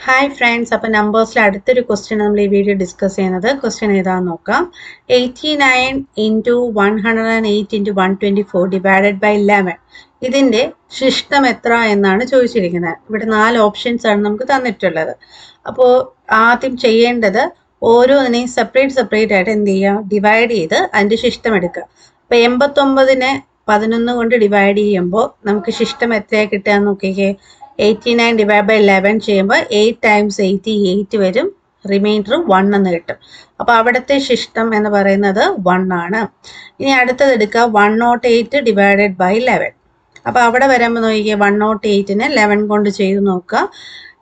Hi friends, അപ്പോൾ നമ്പേഴ്സിൽ അടുത്തൊരു question നമ്മൾ ഈ വീഡിയോ ഡിസ്കസ് ചെയ്യുന്നത്. ക്വസ്റ്റ്യൻ ഏതാണെന്ന് നോക്കാം. 89 ഇൻറ്റു 108 ഇൻറ്റു 124 ഡിവൈഡഡ് ബൈ 11 ഇതിൻ്റെ ശിഷ്ടം എത്ര എന്നാണ് ചോദിച്ചിരിക്കുന്നത്. ഇവിടെ 4 ഓപ്ഷൻസ് ആണ് നമുക്ക് തന്നിട്ടുള്ളത്. അപ്പോൾ ആദ്യം ചെയ്യേണ്ടത് ഓരോന്നിനെയും സെപ്പറേറ്റ് ആയിട്ട് എന്ത് ചെയ്യുക, ഡിവൈഡ് ചെയ്ത് അതിൻ്റെ ശിഷ്ടം എടുക്കുക. അപ്പോൾ 89നെ 11 കൊണ്ട് ഡിവൈഡ് ചെയ്യുമ്പോൾ നമുക്ക് ശിഷ്ടം എത്രയാണ് കിട്ടുക എന്ന് നോക്കിക്കേ. 89 ഡിവൈഡ് ബൈ 11 ചെയ്യുമ്പോൾ 8 ടൈംസ് 88 വരും, റിമൈൻഡർ 1 എന്ന് കിട്ടും. അപ്പോൾ അവിടുത്തെ ശിഷ്ടം എന്ന് പറയുന്നത് 1 ആണ്. ഇനി അടുത്തത് എടുക്കുക 108 ഡിവൈഡഡ് ബൈ 11. അപ്പോൾ അവിടെ വരുമ്പോൾ നോക്കിക്കുക 108നെ 11 കൊണ്ട് ചെയ്ത് നോക്കുക.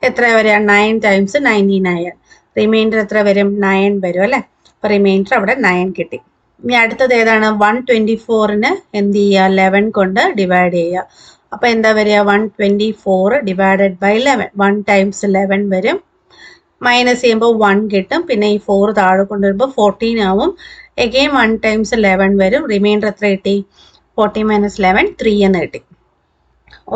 എത്ര വരിക? 9 ടൈംസ് 99. റിമൈൻഡർ എത്ര വരും? 9 വരും അല്ലേ. അപ്പോൾ റിമൈൻഡർ അവിടെ 9 കിട്ടി. ഇനി അടുത്തത് ഏതാണ്? 124ന് എന്ത് ചെയ്യുക? 11 കൊണ്ട് ഡിവൈഡ് ചെയ്യുക. അപ്പോൾ എന്താ വരിക? 124 ഡിവൈഡഡ് ബൈ 11. 1 ടൈംസ് 11 വരും, മൈനസ് ചെയ്യുമ്പോൾ 1 കിട്ടും. പിന്നെ ഈ 4 താഴെ കൊണ്ടുവരുമ്പോൾ 14 ആവും. എഗെയിൻ 1 ടൈംസ് 11 വരും, റിമൈൻഡർ എത്ര കിട്ടി? 40 മൈനസ് 11 3 എന്ന് കിട്ടി.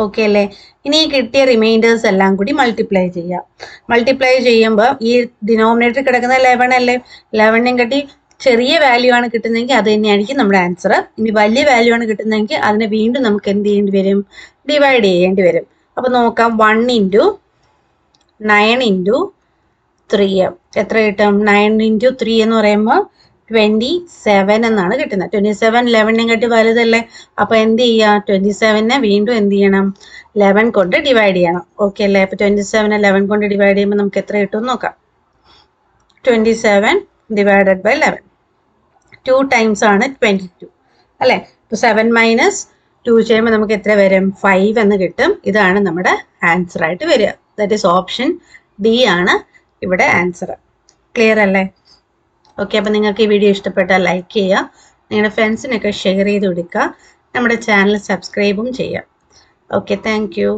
ഓക്കെ അല്ലേ. ഇനി ഈ കിട്ടിയ റിമൈൻഡേഴ്സ് എല്ലാം കൂടി മൾട്ടിപ്ലൈ ചെയ്യാം. മൾട്ടിപ്ലൈ ചെയ്യുമ്പോൾ ഈ ഡിനോമിനേറ്റർ കിടക്കുന്ന 11 അല്ലേ. 11നും കിട്ടി. ചെറിയ വാല്യൂ ആണ് കിട്ടുന്നതെങ്കിൽ അത് തന്നെയായിരിക്കും നമ്മുടെ ആൻസർ. ഇനി വലിയ വാല്യൂ ആണ് കിട്ടുന്നതെങ്കിൽ അതിനെ വീണ്ടും നമുക്ക് എന്ത് ചെയ്യേണ്ടി വരും? ഡിവൈഡ് ചെയ്യേണ്ടി വരും. അപ്പോൾ നോക്കാം. 1 ഇൻറ്റു 9 ഇൻറ്റു 3 എത്ര കിട്ടും? 9 ഇൻറ്റു 3 എന്ന് പറയുമ്പോൾ 27 എന്നാണ് കിട്ടുന്നത്. 27 11നെ കാട്ടി വലുതല്ലേ. അപ്പോൾ എന്ത് ചെയ്യുക? 27നെ വീണ്ടും എന്ത് ചെയ്യണം? 11 കൊണ്ട് ഡിവൈഡ് ചെയ്യണം. ഓക്കെ അല്ലേ. അപ്പോൾ 27നെ 11 കൊണ്ട് ഡിവൈഡ് ചെയ്യുമ്പോൾ നമുക്ക് എത്ര കിട്ടും നോക്കാം. 27 ഡിവൈഡഡ് ബൈ 11. 2 ടൈംസ് ആണ് 22 അല്ലേ. ഇപ്പോൾ 7 മൈനസ് 2 ചെയ്യുമ്പോൾ നമുക്ക് എത്ര വരും? 5 എന്ന് കിട്ടും. ഇതാണ് നമ്മുടെ ആൻസർ ആയിട്ട് വരിക. ദാറ്റ് ഈസ് ഓപ്ഷൻ ഡി ആണ് ഇവിടെ ആൻസർ. ക്ലിയർ അല്ലേ? ഓക്കെ. അപ്പോൾ നിങ്ങൾക്ക് ഈ വീഡിയോ ഇഷ്ടപ്പെട്ടാൽ ലൈക്ക് ചെയ്യുക, നിങ്ങളുടെ ഫ്രണ്ട്സിനൊക്കെ ഷെയർ ചെയ്ത് കൊടുക്കുക, നമ്മുടെ ചാനൽ സബ്സ്ക്രൈബും ചെയ്യുക. Okay, thank you.